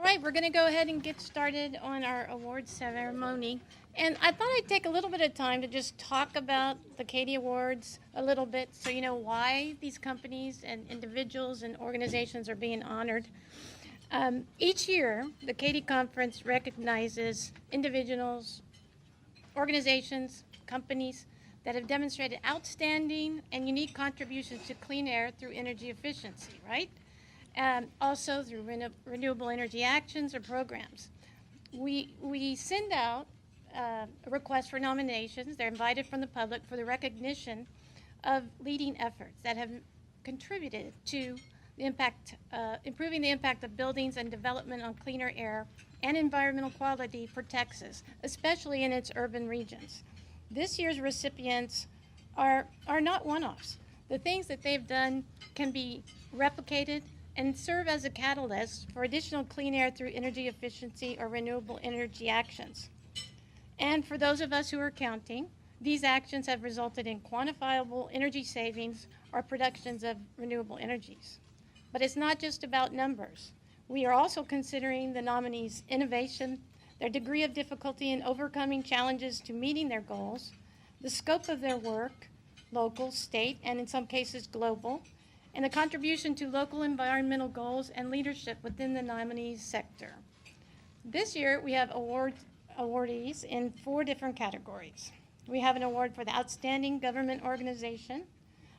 All right, we're going to go ahead and get started on our awards ceremony. And I thought I'd take a little bit of time to just talk about the CATEE Awards a little bit so you know why these companies and individuals and organizations are being honored. Each year, the CATEE Conference recognizes individuals, organizations, companies that have demonstrated outstanding and unique contributions to clean air through energy efficiency, right? Also through renewable energy actions or programs. We send out a request for nominations. They're invited from the public for the recognition of leading efforts that have contributed to the impact, improving the impact of buildings and development on cleaner air and environmental quality for Texas, especially in its urban regions. This year's recipients are not one-offs. The things that they've done can be replicated and serve as a catalyst for additional clean air through energy efficiency or renewable energy actions. And for those of us who are counting, these actions have resulted in quantifiable energy savings or productions of renewable energies. But it's not just about numbers. We are also considering the nominees' innovation, their degree of difficulty in overcoming challenges to meeting their goals, the scope of their work, local, state, and in some cases global, and the contribution to local environmental goals and leadership within the nominees' sector. This year, we have awardees in 4 different categories. We have an award for the Outstanding Government Organization,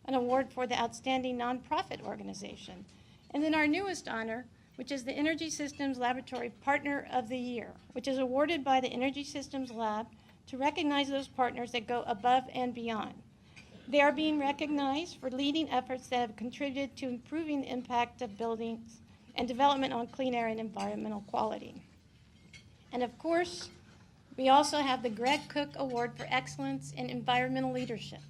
an award for the Outstanding Nonprofit Organization, and then our newest honor, which is the Energy Systems Laboratory Partner of the Year, which is awarded by the Energy Systems Lab to recognize those partners that go above and beyond. They are being recognized for leading efforts that have contributed to improving the impact of buildings and development on clean air and environmental quality. And of course, we also have the Greg Cook Award for Excellence in Environmental Leadership.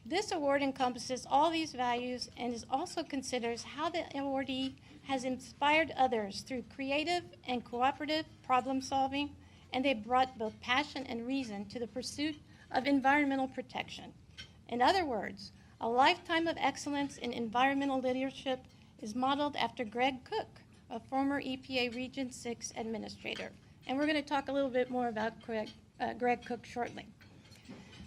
This award encompasses all these values and is also considers how the awardee has inspired others through creative and cooperative problem solving, and they brought both passion and reason to the pursuit of environmental protection. In other words, a lifetime of excellence in environmental leadership is modeled after Greg Cook, a former EPA Region 6 administrator. And we're going to talk a little bit more about Greg Cook shortly.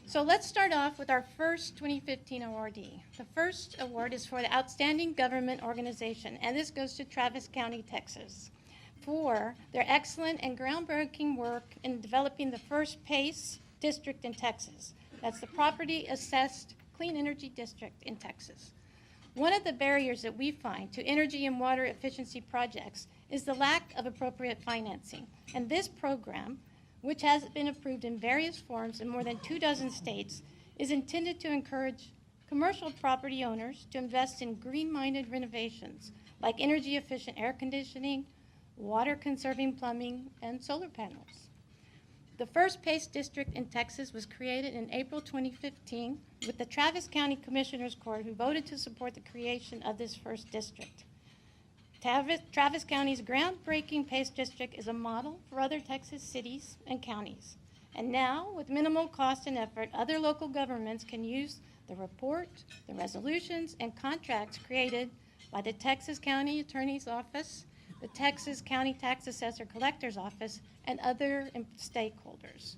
So let's start off with our first 2015 awardee. The first award is for the Outstanding Government Organization, and this goes to Travis County, Texas, for their excellent and groundbreaking work in developing the first PACE district in Texas. That's the Property Assessed Clean Energy District in Texas. One of the barriers that we find to energy and water efficiency projects is the lack of appropriate financing. And this program, which has been approved in various forms in more than 24 states, is intended to encourage commercial property owners to invest in green-minded renovations like energy-efficient air conditioning, water-conserving plumbing, and solar panels. The first PACE district in Texas was created in April 2015 with the Travis County Commissioners Court, who voted to support the creation of this first district. Travis County's groundbreaking PACE district is a model for other Texas cities and counties. And now, with minimal cost and effort, other local governments can use the report, the resolutions, and contracts created by the Texas County Attorney's Office, the Texas County Tax Assessor Collector's Office, and other stakeholders.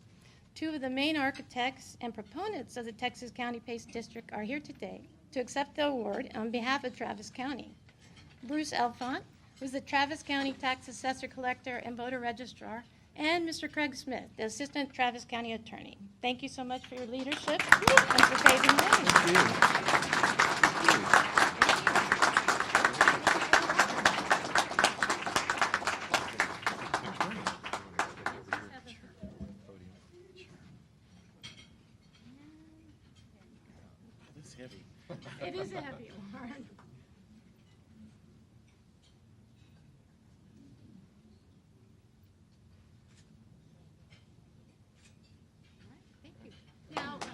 2 of the main architects and proponents of the Texas County PACE District are here today to accept the award on behalf of Travis County. Bruce Elfont, who's the Travis County Tax Assessor Collector and Voter Registrar, and Mr. Craig Smith, the Assistant Travis County Attorney. Thank you so much for your leadership and for paving the way. Thank you. It is a heavy award. Thank you. Now, okay.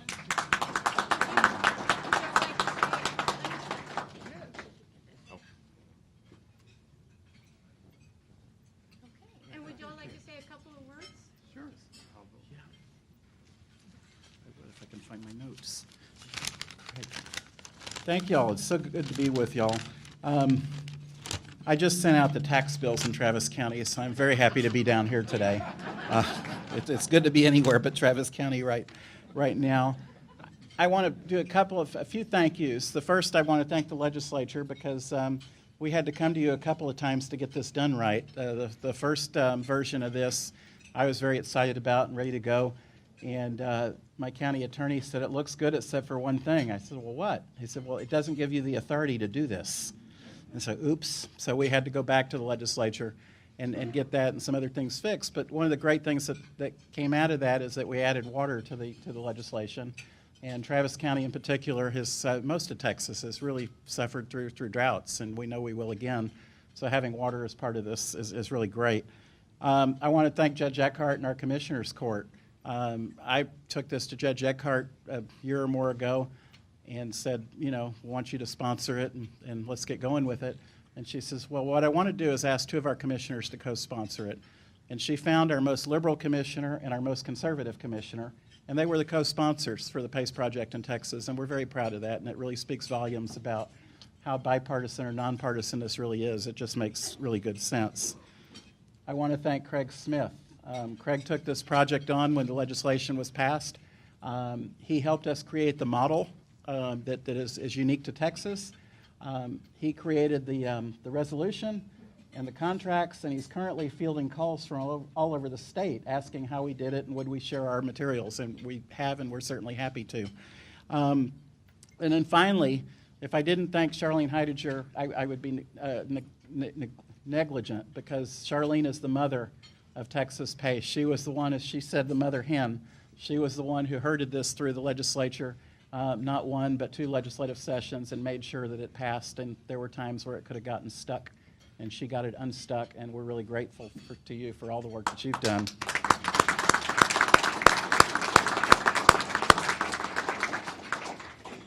And would you all like to say a couple of words? Sure. Yeah. If I can find my notes. Great. Thank y'all. It's so good to be with y'all. I just sent out the tax bills in Travis County, so I'm very happy to be down here today. It's good to be anywhere but Travis County right now. I want to do a few thank yous. The first, I want to thank the legislature because we had to come to you a couple of times to get this done right. The first version of this, I was very excited about and ready to go. And my county attorney said, it looks good except for one thing. I said, well, what? He said, well, it doesn't give you the authority to do this. And so, oops. So we had to go back to the legislature and get that and some other things fixed. But one of the great things that came out of that is that we added water to the legislation. And Travis County in particular, most of Texas has really suffered through droughts, and we know we will again. So having water as part of this is really great. I want to thank Judge Eckhart and our Commissioners Court. I took this to Judge Eckhart a year or more ago and said, want you to sponsor it and let's get going with it. And she says, well, what I want to do is ask two of our commissioners to co-sponsor it. And she found our most liberal commissioner and our most conservative commissioner, and they were the co-sponsors for the PACE project in Texas, and we're very proud of that, and it really speaks volumes about how bipartisan or nonpartisan this really is. It just makes really good sense. I want to thank Craig Smith. Craig took this project on when the legislation was passed. He helped us create the model that is unique to Texas. He created the resolution and the contracts, and he's currently fielding calls from all over the state asking how we did it and would we share our materials, and we have, and we're certainly happy to. And then finally, if I didn't thank Charlene Heidegger, I would be negligent, because Charlene is the mother of Texas PACE. She was the one, as she said, the mother hen. She was the one who herded this through the legislature, not one but two legislative sessions, and made sure that it passed, and there were times where it could have gotten stuck, and she got it unstuck, and we're really grateful to you for all the work that you've done.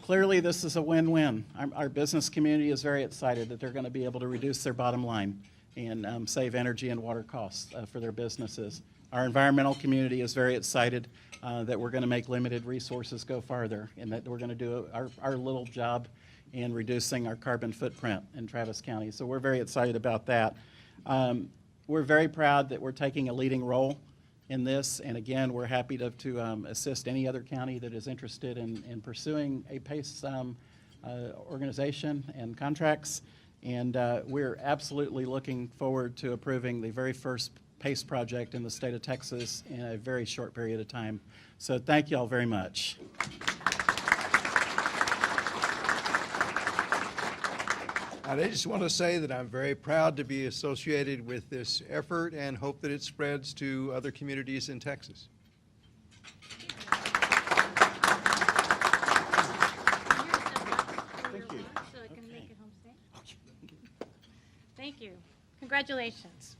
Clearly, this is a win-win. Our business community is very excited that they're going to be able to reduce their bottom line and save energy and water costs for their businesses. Our environmental community is very excited that we're going to make limited resources go farther, and that we're going to do our little job in reducing our carbon footprint in Travis County. So we're very excited about that. We're very proud that we're taking a leading role in this, and again, we're happy to assist any other county that is interested in pursuing a PACE organization and contracts. And we're absolutely looking forward to approving the very first PACE project in the state of Texas in a very short period of time. So thank you all very much. I just want to say that I'm very proud to be associated with this effort and hope that it spreads to other communities in Texas. Thank you. So I can make it home safe. Thank you. Congratulations.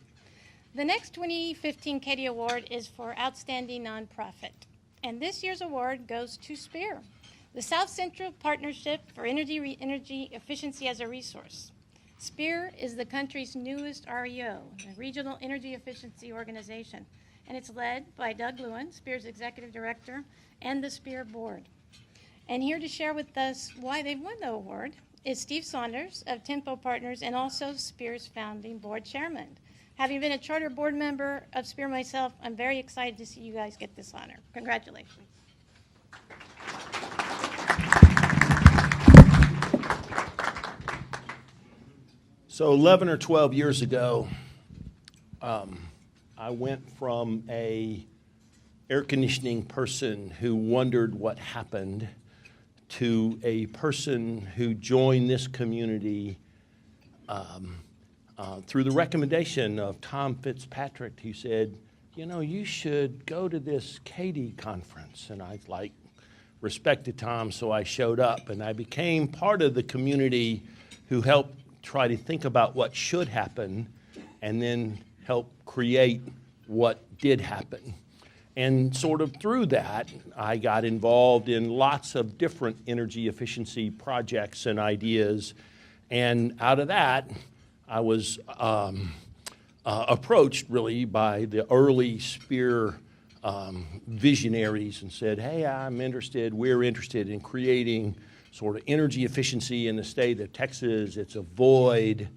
The next 2015 CATEE Award is for Outstanding Nonprofit. And this year's award goes to SPEAR, the South Central Partnership for Energy Efficiency as a Resource. SPEAR is the country's newest REO, a regional energy efficiency organization, and it's led by Doug Lewin, SPEAR's executive director, and the SPEAR board. And here to share with us why they've won the award is Steve Saunders of Tempo Partners, and also SPEAR's founding board chairman. Having been a charter board member of SPEAR myself, I'm very excited to see you guys get this honor. Congratulations. So 11 or 12 years ago, I went from a air conditioning person who wondered what happened to a person who joined this community through the recommendation of Tom Fitzpatrick, who said, you should go to this CATEE conference. And I respected Tom, so I showed up, and I became part of the community who helped try to think about what should happen and then help create what did happen. And sort of through that, I got involved in lots of different energy efficiency projects and ideas. And out of that, I was approached really by the early SPEAR visionaries and said, hey, we're interested in creating sort of energy efficiency in the state of Texas. It's a void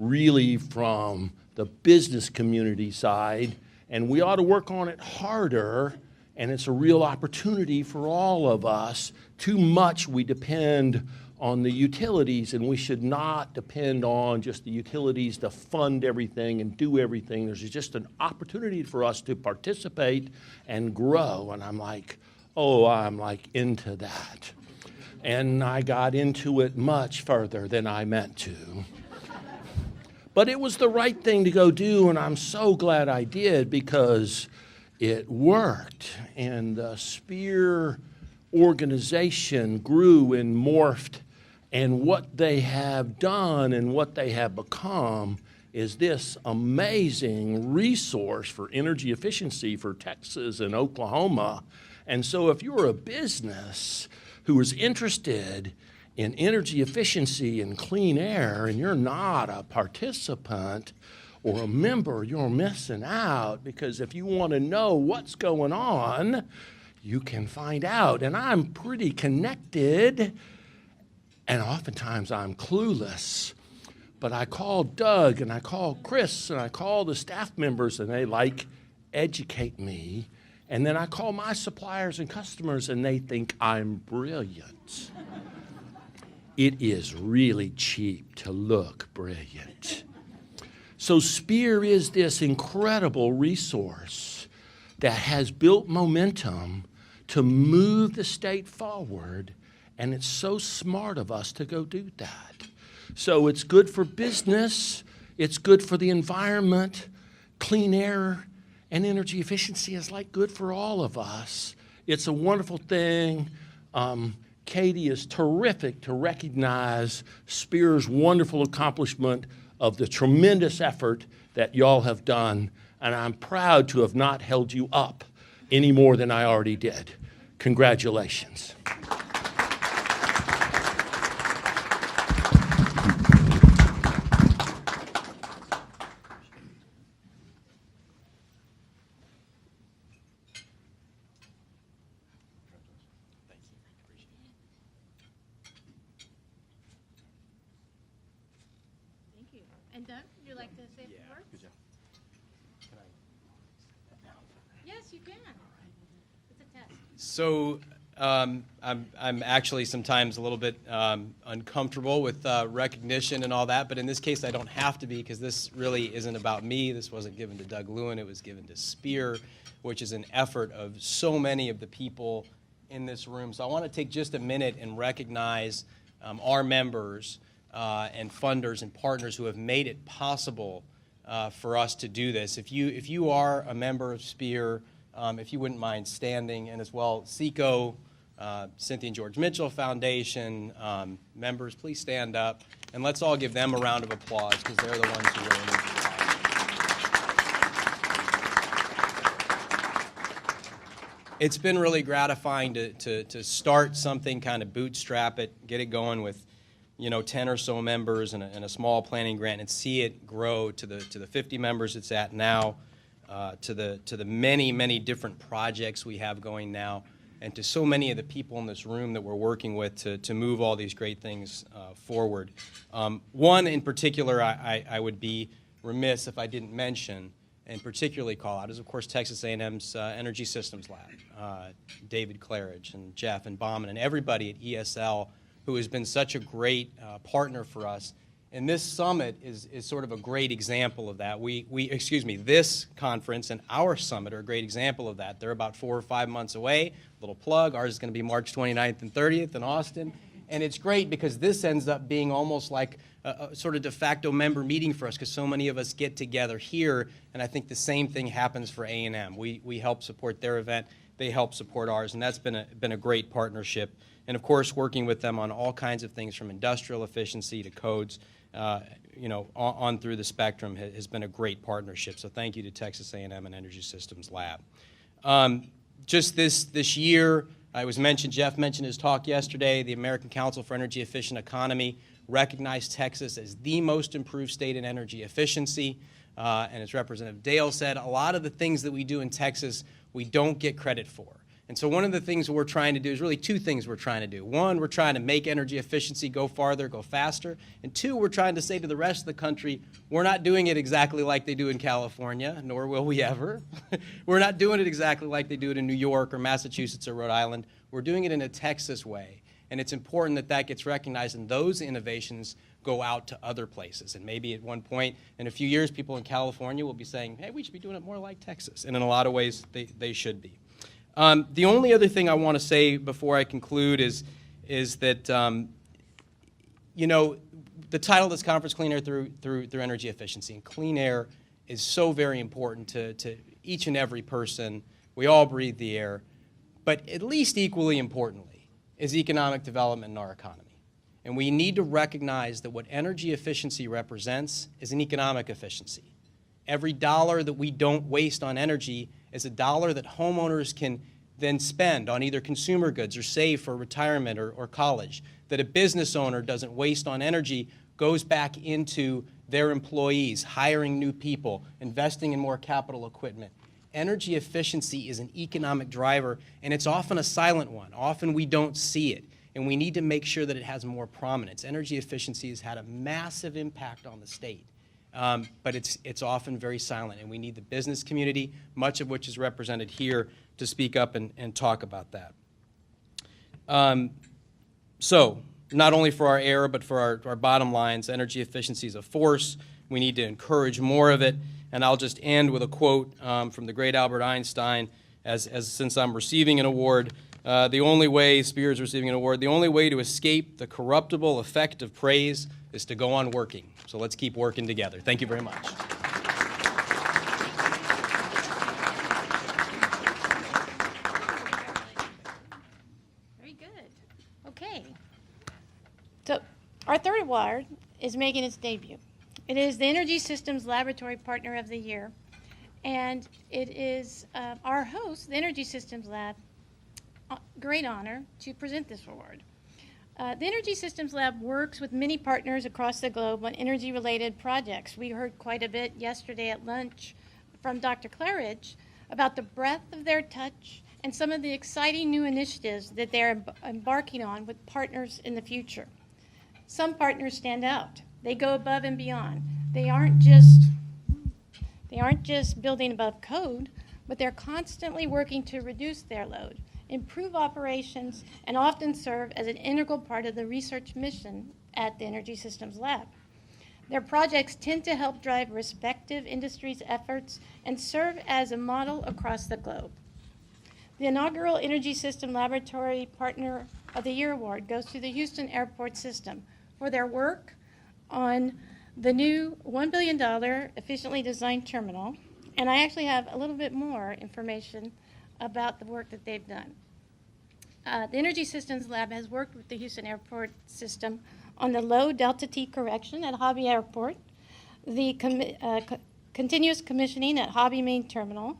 really from the business community side, and we ought to work on it harder, and it's a real opportunity for all of us. Too much we depend on the utilities, and we should not depend on just the utilities to fund everything and do everything. There's just an opportunity for us to participate and grow, and I'm like into that. And I got into it much further than I meant to. But it was the right thing to go do, and I'm so glad I did because it worked. And the SPEAR organization grew and morphed, and what they have done and what they have become is this amazing resource for energy efficiency for Texas and Oklahoma. And so if you're a business who is interested in energy efficiency and clean air, and you're not a participant or a member, you're missing out, because if you want to know what's going on, you can find out. And I'm pretty connected, and oftentimes I'm clueless. But I call Doug, and I call Chris, and I call the staff members, and they educate me. And then I call my suppliers and customers, and they think I'm brilliant. It is really cheap to look brilliant. So SPEAR is this incredible resource that has built momentum to move the state forward, and it's so smart of us to go do that. So it's good for business, it's good for the environment, clean air and energy efficiency is good for all of us. It's a wonderful thing. CATEE is terrific to recognize SPEAR's wonderful accomplishment of the tremendous effort that y'all have done, and I'm proud to have not held you up any more than I already did. Congratulations. Thank you. And Doug, would you like to say a few words? Good job. Yes, you can. It's a test. So I'm actually sometimes a little bit uncomfortable with recognition and all that, but in this case I don't have to be, because this really isn't about me. This wasn't given to Doug Lewin. It was given to SPEAR, which is an effort of so many of the people in this room. So I want to take just a minute and recognize our members and funders and partners who have made it possible for us to do this. If you are a member of SPEAR, if you wouldn't mind standing, and as well, SECO, Cynthia and George Mitchell Foundation, members, please stand up, and let's all give them a round of applause, because they're the ones who really need it. It's been really gratifying to start something, kind of bootstrap it, get it going with 10 or so members and a small planning grant, and see it grow to the 50 members it's at now, to the many different projects we have going now, and to so many of the people in this room that we're working with to move all these great things forward. One in particular I would be remiss if I didn't mention and particularly call out is, of course, Texas A&M's Energy Systems Lab, David Claridge and Jeff and Bauman and everybody at ESL, who has been such a great partner for us. And this summit is sort of a great example of that. This conference and our summit are a great example of that. They're about 4 or 5 months away. Little plug, ours is going to be March 29th and 30th in Austin. And it's great because this ends up being almost like a sort of de facto member meeting for us, because so many of us get together here, and I think the same thing happens for A&M. We help support their event, they help support ours, and that's been a great partnership. And of course, working with them on all kinds of things from industrial efficiency to codes, on through the spectrum has been a great partnership. So thank you to Texas A&M and Energy Systems Lab. Just this year, Jeff mentioned his talk yesterday, the American Council for Energy Efficient Economy recognized Texas as the most improved state in energy efficiency. And as Representative Dale said, a lot of the things that we do in Texas, we don't get credit for. And so one of the things we're trying to do is really two things we're trying to do. One, we're trying to make energy efficiency go farther, go faster. And two, we're trying to say to the rest of the country, we're not doing it exactly like they do in California, nor will we ever. We're not doing it exactly like they do it in New York or Massachusetts or Rhode Island. We're doing it in a Texas way. And it's important that that gets recognized and those innovations go out to other places. And maybe at one point in a few years, people in California will be saying, hey, we should be doing it more like Texas. And in a lot of ways, they should be. The only other thing I want to say before I conclude is that, you know, the title of this conference, Clean Air through Energy Efficiency. And clean air is so very important to each and every person. We all breathe the air. But at least equally importantly is economic development in our economy. And we need to recognize that what energy efficiency represents is an economic efficiency. Every dollar that we don't waste on energy is a dollar that homeowners can then spend on either consumer goods or save for retirement or college. That a business owner doesn't waste on energy goes back into their employees, hiring new people, investing in more capital equipment. Energy efficiency is an economic driver, and it's often a silent one. Often we don't see it, and we need to make sure that it has more prominence. Energy efficiency has had a massive impact on the state, but it's often very silent, and we need the business community, much of which is represented here, to speak up and talk about that. So, not only for our air, but for our bottom lines, energy efficiency is a force. We need to encourage more of it. And I'll just end with a quote from the great Albert Einstein, since I'm receiving an award, the only way to escape the corruptible effect of praise is to go on working. So let's keep working together. Thank you very much. Very good. Okay. So our third award is making its debut. It is the Energy Systems Laboratory Partner of the Year, and it is our host, the Energy Systems Lab, great honor to present this award. The Energy Systems Lab works with many partners across the globe on energy-related projects. We heard quite a bit yesterday at lunch from Dr. Claridge about the breadth of their touch and some of the exciting new initiatives that they're embarking on with partners in the future. Some partners stand out. They go above and beyond. They aren't just building above code, but they're constantly working to reduce their load, improve operations, and often serve as an integral part of the research mission at the Energy Systems Lab. Their projects tend to help drive respective industries' efforts and serve as a model across the globe. The inaugural Energy System Laboratory Partner of the Year Award goes to the Houston Airport System for their work on the new $1 billion efficiently designed terminal, and I actually have a little bit more information about the work that they've done. The Energy Systems Lab has worked with the Houston Airport System on the low delta T correction at Hobby Airport, the continuous commissioning at Hobby Main Terminal,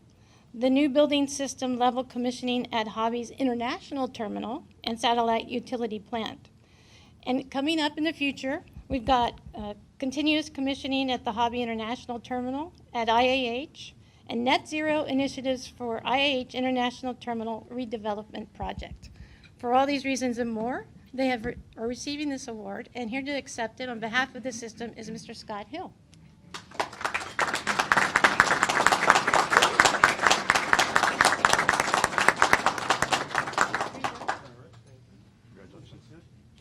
the new building system level commissioning at Hobby's International Terminal and Satellite Utility Plant. And coming up in the future, we've got continuous commissioning at the Hobby International Terminal at IAH and net zero initiatives for IAH International Terminal redevelopment project. For all these reasons and more, they are receiving this award, and here to accept it on behalf of the system is Mr. Scott Hill.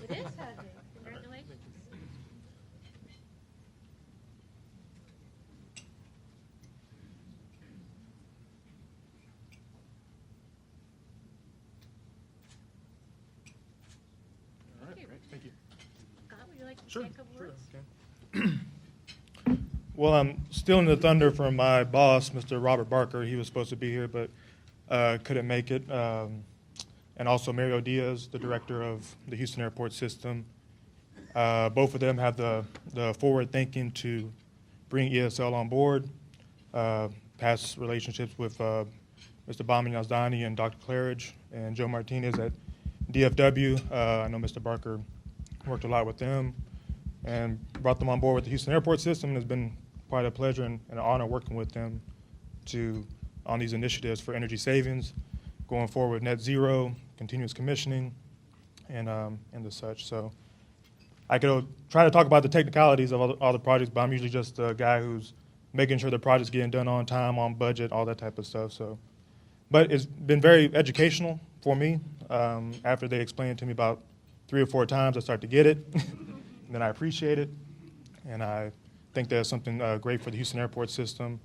It is heavy. Congratulations. Thank you. Scott, would you like to say a couple words? Well, I'm stealing the thunder from my boss, Mr. Robert Barker. He was supposed to be here, but couldn't make it. And also Mario Diaz, the director of the Houston Airport System. Both of them have the forward thinking to bring ESL on board. Past relationships with Mr. Bami Yazdani and Dr. Claridge and Joe Martinez at DFW. I know Mr. Barker worked a lot with them and brought them on board with the Houston Airport System. It's been quite a pleasure and an honor working with them on these initiatives for energy savings. going forward with net zero, continuous commissioning, and the such. So I could try to talk about the technicalities of all the projects, but I'm usually just a guy who's making sure the project's getting done on time, on budget, all that type of stuff. So, but it's been very educational for me. After they explained it to me about 3 or 4 times, I start to get it, and then I appreciate it, and I think that's something great for the Houston airport system.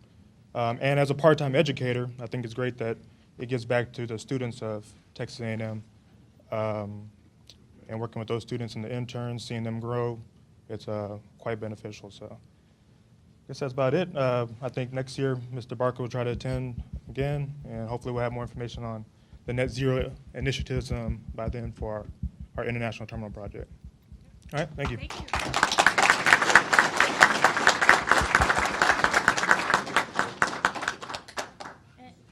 And as a part-time educator, I think it's great that it gives back to the students of Texas A&M, and working with those students and the interns, seeing them grow, it's quite beneficial. So I guess that's about it. I think next year Mr. Barker will try to attend again, and hopefully we'll have more information on the net zero initiatives by then for our international terminal project. All right, thank you. Thank you.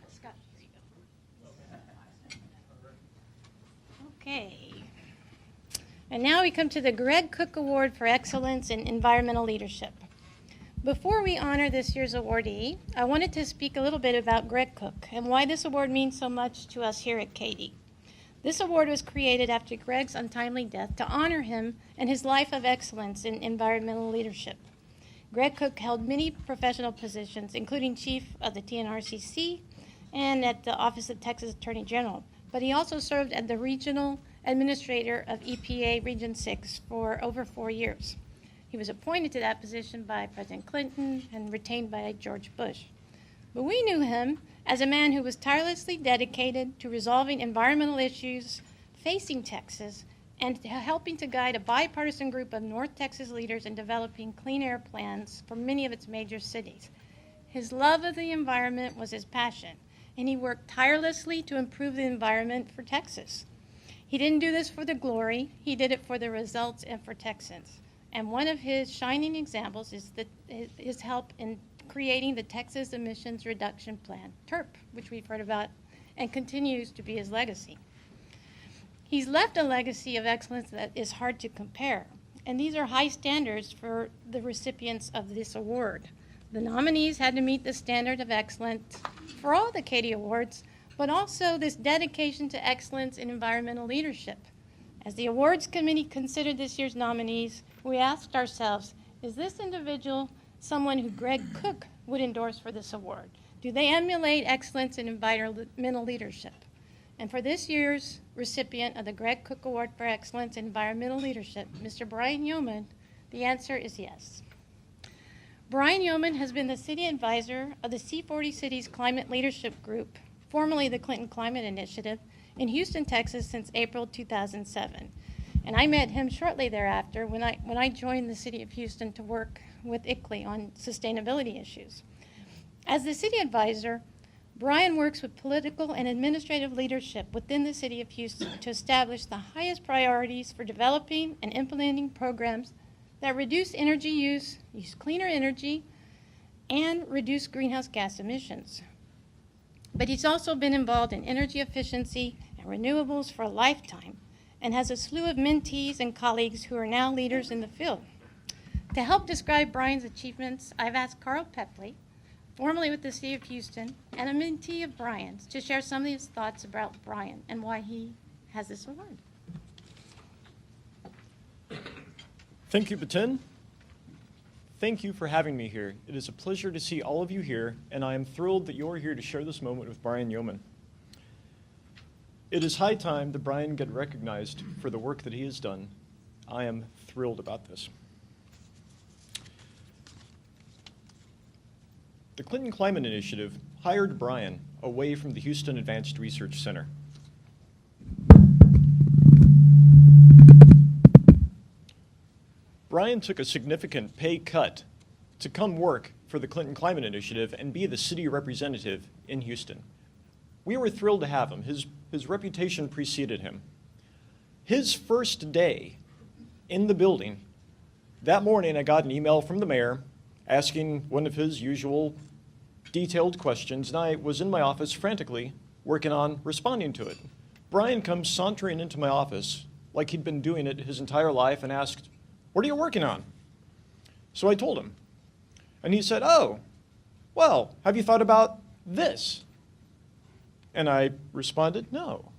Scott, here you go. Okay. And now we come to the Greg Cook Award for Excellence in Environmental Leadership. Before we honor this year's awardee, I wanted to speak a little bit about Greg Cook and why this award means so much to us here at CATEE. This award was created after Greg's untimely death to honor him and his life of excellence in environmental leadership. Greg Cook held many professional positions, including chief of the TNRCC and at the Office of Texas Attorney General, but he also served as the regional administrator of EPA Region 6 for over 4 years. He was appointed to that position by President Clinton and retained by George Bush. But we knew him as a man who was tirelessly dedicated to resolving environmental issues facing Texas and helping to guide a bipartisan group of North Texas leaders in developing clean air plans for many of its major cities. His love of the environment was his passion, and he worked tirelessly to improve the environment for Texas. He didn't do this for the glory, he did it for the results and for Texans. And one of his shining examples is his help in creating the Texas Emissions Reduction Plan, TERP, which we've heard about, and continues to be his legacy. He's left a legacy of excellence that is hard to compare, and these are high standards for the recipients of this award. The nominees had to meet the standard of excellence for all the CATEE awards, but also this dedication to excellence in environmental leadership. As the awards committee considered this year's nominees, we asked ourselves, is this individual someone who Greg Cook would endorse for this award? Do they emulate excellence in environmental leadership? And for this year's recipient of the Greg Cook Award for Excellence in Environmental Leadership, Mr. Brian Yeoman, the answer is yes. Brian Yeoman has been the city advisor of the C40 Cities Climate Leadership Group, formerly the Clinton Climate Initiative, in Houston, Texas since April 2007. And I met him shortly thereafter when I joined the city of Houston to work with ICLEI on sustainability issues. As the city advisor, Brian works with political and administrative leadership within the city of Houston to establish the highest priorities for developing and implementing programs that reduce energy use cleaner energy, and reduce greenhouse gas emissions. But he's also been involved in energy efficiency and renewables for a lifetime, and has a slew of mentees and colleagues who are now leaders in the field. To help describe Brian's achievements, I've asked Carl Pepley, formerly with the City of Houston, and a mentee of Brian's, to share some of his thoughts about Brian and why he has this award. Thank you, Batin. Thank you for having me here. It is a pleasure to see all of you here, and I am thrilled that you're here to share this moment with Brian Yeoman. It is high time that Brian get recognized for the work that he has done. I am thrilled about this. The Clinton Climate Initiative hired Brian away from the Houston Advanced Research Center. Brian took a significant pay cut to come work for the Clinton Climate Initiative and be the city representative in Houston. We were thrilled to have him. His reputation preceded him. His first day in the building, that morning I got an email from the mayor asking one of his usual detailed questions, and I was in my office frantically working on responding to it. Brian comes sauntering into my office like he'd been doing it his entire life and asked, "What are you working on?" So I told him. And he said, "Oh, well, have you thought about this?" And I responded, no,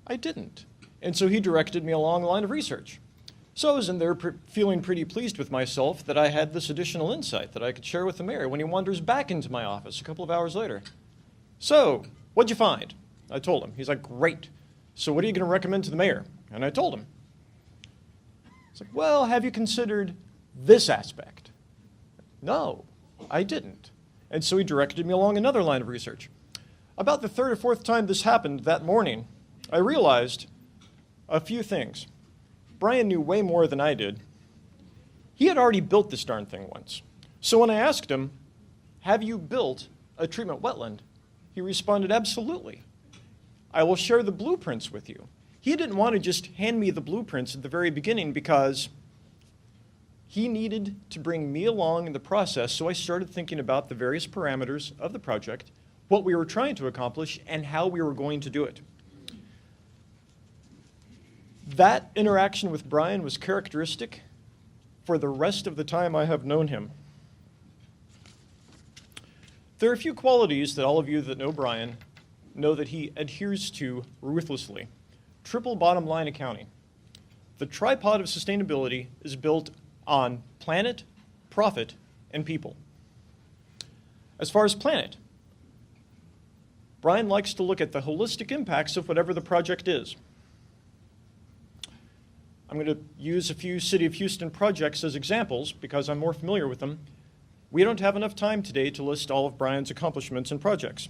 I didn't. And so he directed me along the line of research. So I was in there feeling pretty pleased with myself that I had this additional insight that I could share with the mayor when he wanders back into my office a couple of hours later. So, what'd you find? I told him. He's like, great. So what are you going to recommend to the mayor? And I told him. He's like, well, have you considered this aspect? No, I didn't. And so he directed me along another line of research. About the third or fourth time this happened that morning, I realized a few things. Brian knew way more than I did. He had already built this darn thing once. So when I asked him, have you built a treatment wetland? He responded, absolutely. I will share the blueprints with you. He didn't want to just hand me the blueprints at the very beginning because he needed to bring me along in the process, so I started thinking about the various parameters of the project, what we were trying to accomplish, and how we were going to do it. That interaction with Brian was characteristic for the rest of the time I have known him. There are a few qualities that all of you that know Brian know that he adheres to ruthlessly. Triple bottom line accounting. The tripod of sustainability is built on planet, profit, and people. As far as planet, Brian likes to look at the holistic impacts of whatever the project is. I'm going to use a few City of Houston projects as examples because I'm more familiar with them. We don't have enough time today to list all of Brian's accomplishments and projects.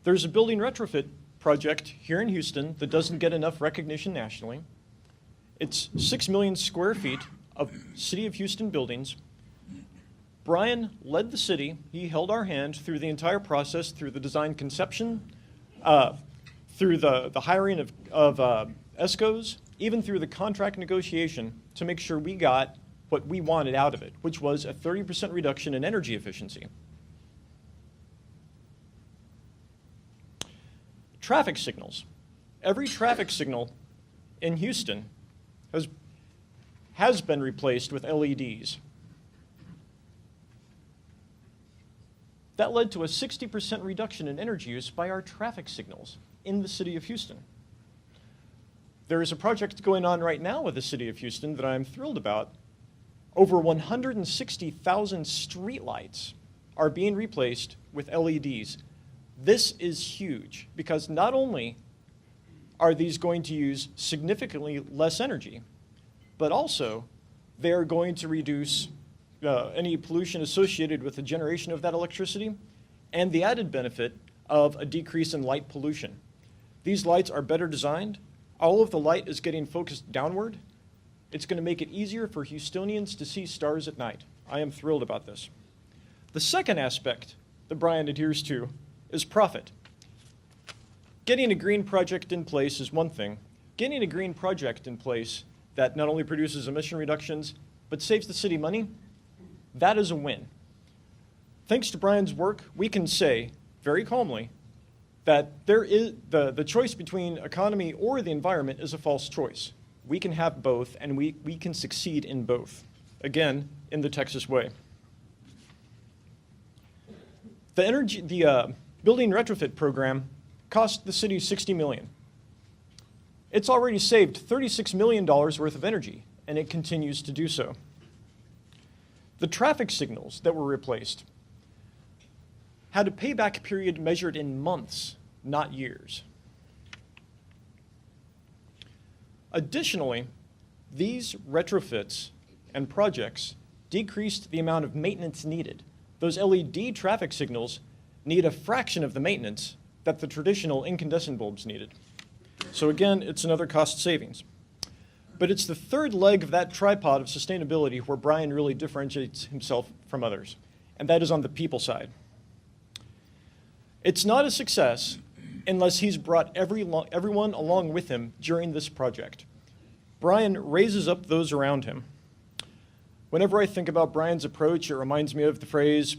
There's a building retrofit project here in Houston that doesn't get enough recognition nationally. It's 6 million square feet of City of Houston buildings. Brian led the city. He held our hand through the entire process, through the design conception, through the hiring of ESCOs, even through the contract negotiation to make sure we got what we wanted out of it, which was a 30% reduction in energy efficiency. Traffic signals. Every traffic signal in Houston has been replaced with LEDs. That led to a 60% reduction in energy use by our traffic signals in the City of Houston. There is a project going on right now with the City of Houston that I'm thrilled about. Over 160,000 streetlights are being replaced with LEDs. This is huge because not only are these going to use significantly less energy, but also they're going to reduce any pollution associated with the generation of that electricity and the added benefit of a decrease in light pollution. These lights are better designed. All of the light is getting focused downward. It's going to make it easier for Houstonians to see stars at night. I am thrilled about this. The second aspect that Brian adheres to is profit. Getting a green project in place is one thing. Getting a green project in place that not only produces emission reductions, but saves the city money, that is a win. Thanks to Brian's work, we can say very calmly that there is the choice between economy or the environment is a false choice. We can have both, and we can succeed in both. Again, in the Texas way. The building retrofit program cost the city $60 million. It's already saved $36 million worth of energy, and it continues to do so. The traffic signals that were replaced had a payback period measured in months, not years. Additionally, these retrofits and projects decreased the amount of maintenance needed. Those LED traffic signals need a fraction of the maintenance that the traditional incandescent bulbs needed. So again, it's another cost savings. But it's the third leg of that tripod of sustainability where Brian really differentiates himself from others, and that is on the people side. It's not a success unless he's brought everyone along with him during this project. Brian raises up those around him. Whenever I think about Brian's approach, it reminds me of the phrase,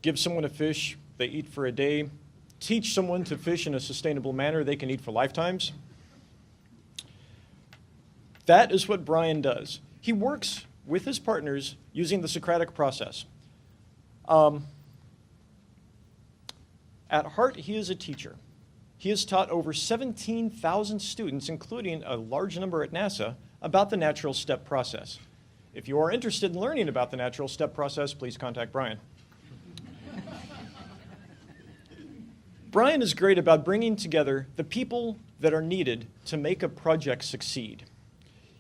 give someone a fish, they eat for a day. Teach someone to fish in a sustainable manner, they can eat for lifetimes. That is what Brian does. He works with his partners using the Socratic process. At heart, he is a teacher. He has taught over 17,000 students, including a large number at NASA, about the natural step process. If you are interested in learning about the natural step process, please contact Brian. Brian is great about bringing together the people that are needed to make a project succeed.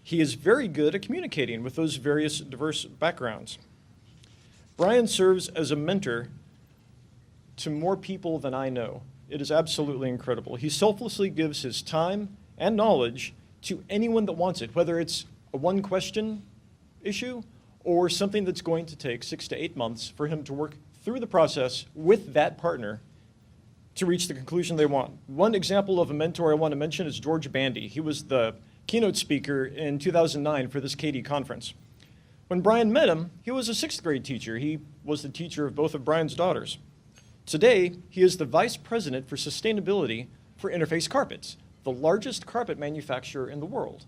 He is very good at communicating with those various diverse backgrounds. Brian serves as a mentor to more people than I know. It is absolutely incredible. He selflessly gives his time and knowledge to anyone that wants it, whether it's a one-question issue or something that's going to take 6 to 8 months for him to work through the process with that partner to reach the conclusion they want. One example of a mentor I want to mention is George Bandy. He was the keynote speaker in 2009 for this CATEE conference. When Brian met him, he was a 6th grade teacher. He was the teacher of both of Brian's daughters. Today, he is the vice president for sustainability for Interface Carpets, the largest carpet manufacturer in the world.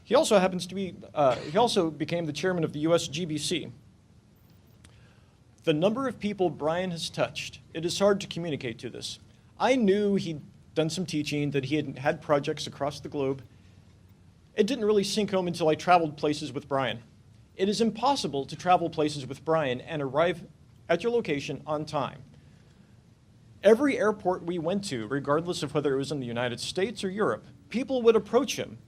He also became the chairman of the US GBC. The number of people Brian has touched, it is hard to communicate to this. I knew he'd done some teaching, that he had had projects across the globe. It didn't really sink home until I traveled places with Brian. It is impossible to travel places with Brian and arrive at your location on time. Every airport we went to, regardless of whether it was in the United States or Europe, people would approach him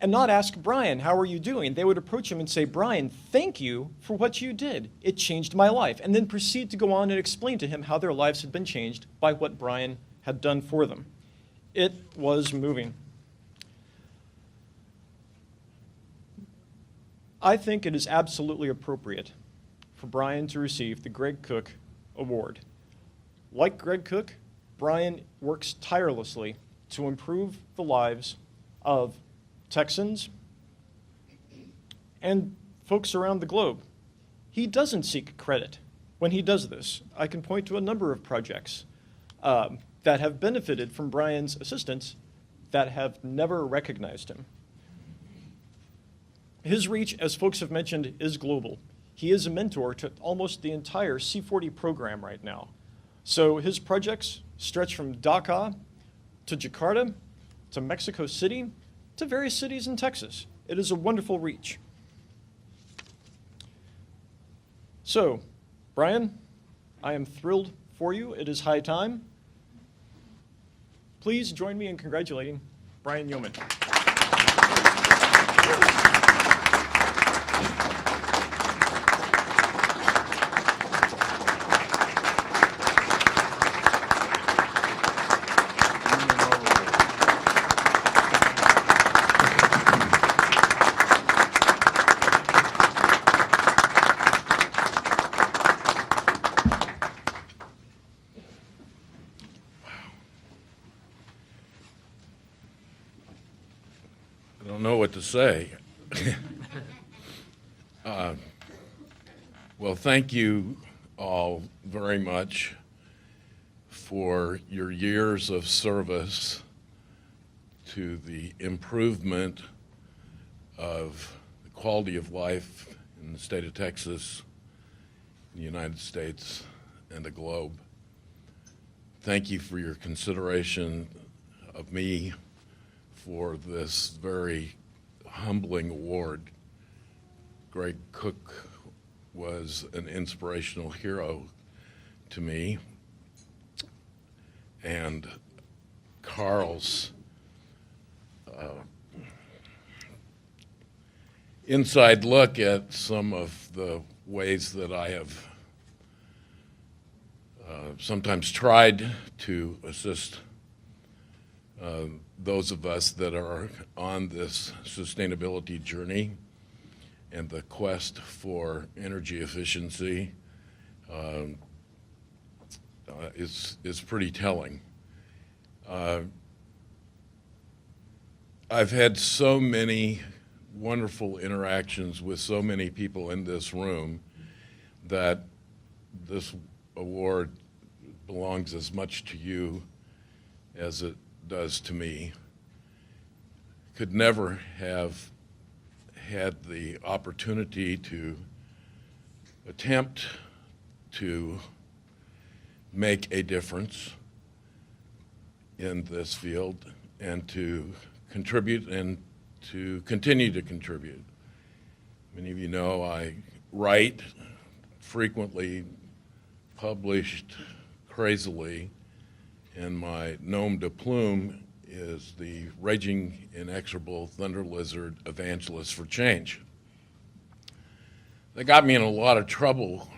and not ask Brian, how are you doing? They would approach him and say, Brian, thank you for what you did. It changed my life. And then proceed to go on and explain to him how their lives had been changed by what Brian had done for them. It was moving. I think it is absolutely appropriate for Brian to receive the Greg Cook Award. Like Greg Cook, Brian works tirelessly to improve the lives of Texans and folks around the globe. He doesn't seek credit when he does this. I can point to a number of projects that have benefited from Brian's assistance that have never recognized him. His reach, as folks have mentioned, is global. He is a mentor to almost the entire C40 program right now. So his projects stretch from Dhaka to Jakarta to Mexico City to various cities in Texas. It is a wonderful reach. So, Brian, I am thrilled for you. It is high time. Please join me in congratulating Brian Yeoman. I don't know what to say. Well, thank you all very much for your years of service to the improvement of the quality of life in the state of Texas, in the United States, and the globe. Thank you for your consideration of me for this very humbling award. Greg Cook was an inspirational hero to me, and Carl's inside look at some of the ways that I have sometimes tried to assist those of us that are on this sustainability journey and the quest for energy efficiency is pretty telling. I've had so many wonderful interactions with so many people in this room that this award belongs as much to you as it does to me. Could never have had the opportunity to attempt to make a difference in this field and to contribute and to continue to contribute. Many of you know I write, frequently published crazily, and my nom de plume is the raging, inexorable thunder lizard evangelist for change. That got me in a lot of trouble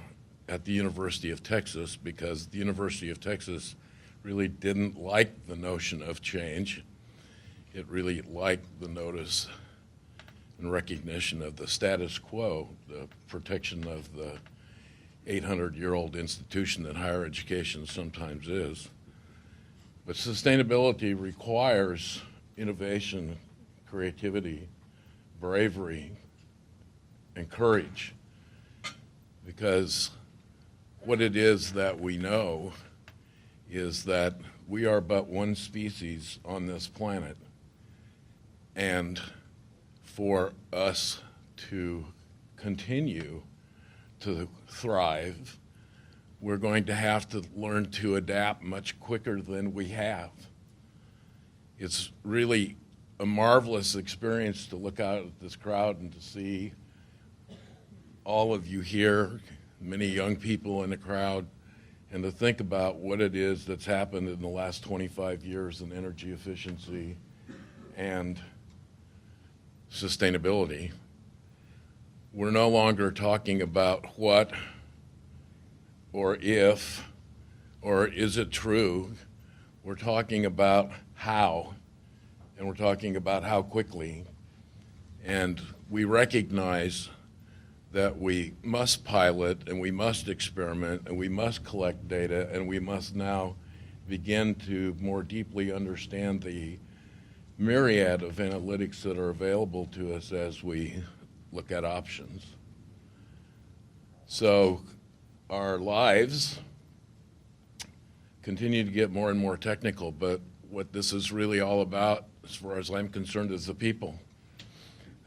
at the University of Texas because the University of Texas really didn't like the notion of change. It really liked the notice and recognition of the status quo, the protection of the 800-year-old institution that higher education sometimes is. But sustainability requires innovation, creativity, bravery, and courage, because what it is that we know is that we are but one species on this planet, and for us to continue to thrive, we're going to have to learn to adapt much quicker than we have. It's really a marvelous experience to look out at this crowd and to see all of you here, many young people in the crowd, and to think about what it is that's happened in the last 25 years in energy efficiency and sustainability. We're no longer talking about what or if or is it true. We're talking about how, and we're talking about how quickly. And we recognize that we must pilot and we must experiment and we must collect data and we must now begin to more deeply understand the myriad of analytics that are available to us as we look at options. So our lives continue to get more and more technical, but what this is really all about, as far as I'm concerned, is the people.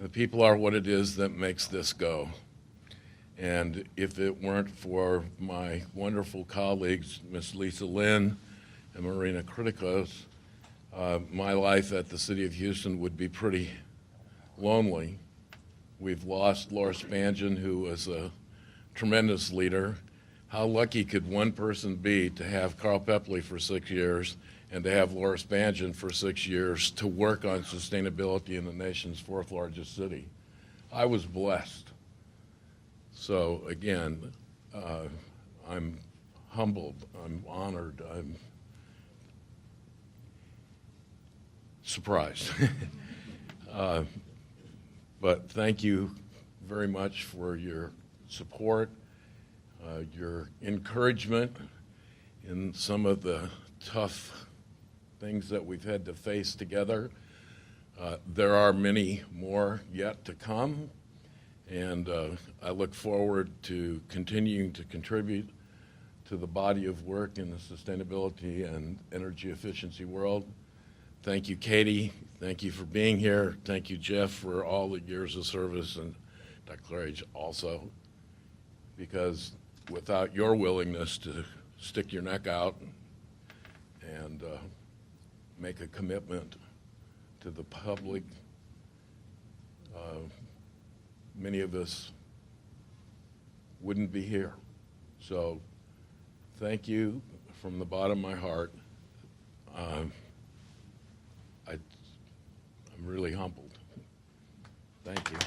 The people are what it is that makes this go. And if it weren't for my wonderful colleagues, Ms. Lisa Lynn and Marina Kritikos, my life at the City of Houston would be pretty lonely. We've lost Laura Spangen, who was a tremendous leader. How lucky could one person be to have Carl Pepley for 6 years and to have Laura Spangen for 6 years to work on sustainability in the nation's fourth largest city? I was blessed. So again, I'm humbled, I'm honored, I'm surprised. But thank you very much for your support, your encouragement in some of the tough things that we've had to face together. There are many more yet to come, and I look forward to continuing to contribute to the body of work in the sustainability and energy efficiency world. Thank you, CATEE. Thank you for being here. Thank you, Jeff, for all the years of service, and Dr. Claridge also, because without your willingness to stick your neck out and make a commitment to the public, many of us wouldn't be here. So thank you from the bottom of my heart. I'm really humbled. Thank you.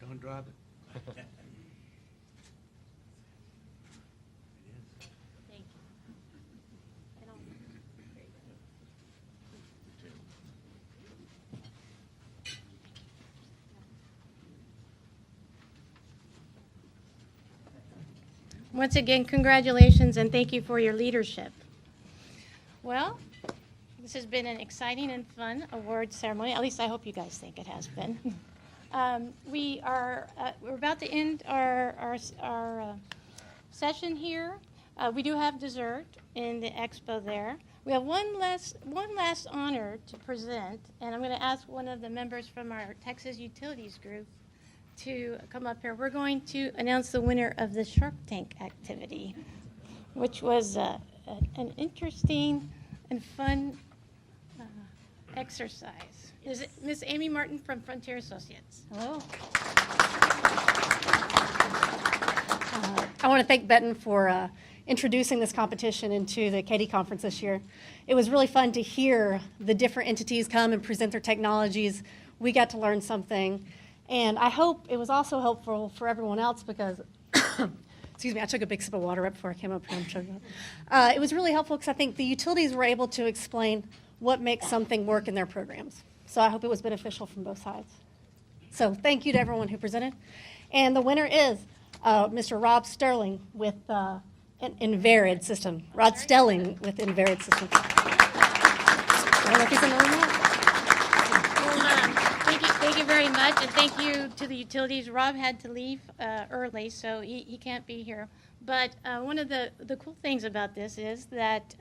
Don't drop it. Thank you. Once again, congratulations and thank you for your leadership. Well, this has been an exciting and fun award ceremony. At least I hope you guys think it has been. We're about to end our session here. We do have dessert in the expo there. We have one last honor to present, and I'm going to ask one of the members from our Texas Utilities Group to come up here. We're going to announce the winner of the Shark Tank activity, which was an interesting and fun exercise. Is it Miss Amy Martin from Frontier Associates? Hello. I want to thank Benton for introducing this competition into the CATEE conference this year. It was really fun to hear the different entities come and present their technologies. We got to learn something. And I hope it was also helpful for everyone else because, excuse me, I took a big sip of water right before I came up here. I'm choking up. It was really helpful because I think the utilities were able to explain what makes something work in their programs. So I hope it was beneficial from both sides. So thank you to everyone who presented. And the winner is Mr. Rob Sterling with an Invarid system. Rod Stelling with Invarid system. I don't know if he's in the room yet. Thank you very much, and thank you to the utilities. Rob had to leave early, so he can't be here. But one of the cool things about this is that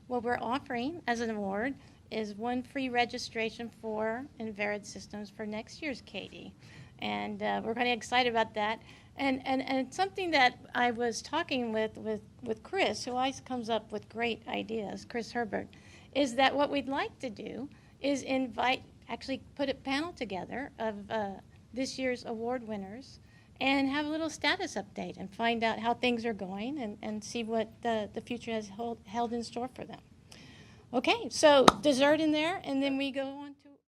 what we're offering as an award is one free registration for Invarid systems for next year's CATEE. And we're kind of excited about that. And it's something that I was talking with Chris, who always comes up with great ideas, Chris Herbert, is that what we'd like to do is actually put a panel together of this year's award winners and have a little status update and find out how things are going and see what the future has held in store for them. Okay, so dessert in there, and then we go on.